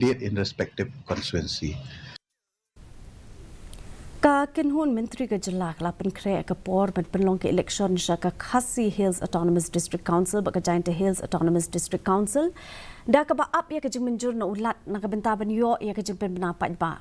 date in respective constituency. Kynhun Myntri ke Jhadc la Pynkhreh ke por met Pynlong ke Ilekshon ka KHASI Hills Autonomous District Council ba Jhadc Hills Autonomous District Council da ka ba ap ya ke jing menjur na ulat na ka benta ban yo ya ke jing pen pendapat ba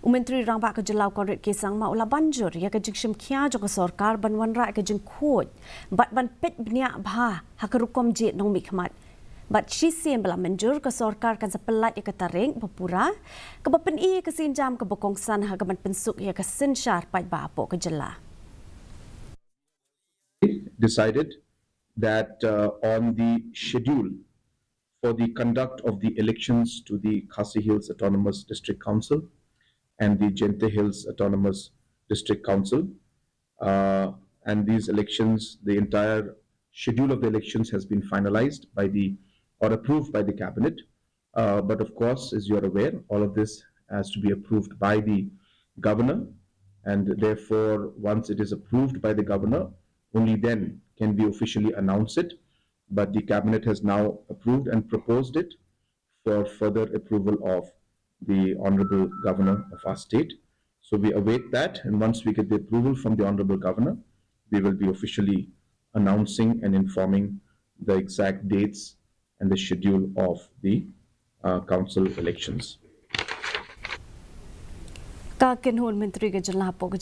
Myntri rang ba ke jelau korek ke sang ma ula banjur ya ke jing shim khia jo ke sarkar ban wan ra ke jing khoj bat ban pet bnia bha ha ke rukom je nong mi khmat But she siem bela menjur ke sarkar kan sepelat ya ke taring berpura ke bapen I ke sinjam ke bokongsan ha ke ban pensuk ya ke sinsyar pai ba apo ke jela. Decided that on the schedule for the conduct of the elections to the KHASI Hills Autonomous District Council and the Jhadc Hills Autonomous District Council, and these elections, the entire schedule of the elections has been finalized by the or approved by the cabinet. But of course, as you are aware, all of this has to be approved by the governor, and therefore, once it is approved by the governor, only then can we officially announce it. But the cabinet has now approved and proposed it for further approval of the honorable governor of our state. So we await that, and once we get the approval from the honorable governor, we will be officially announcing and informing the exact dates and the schedule of the council elections. Kynhun Myntri ke jela po ke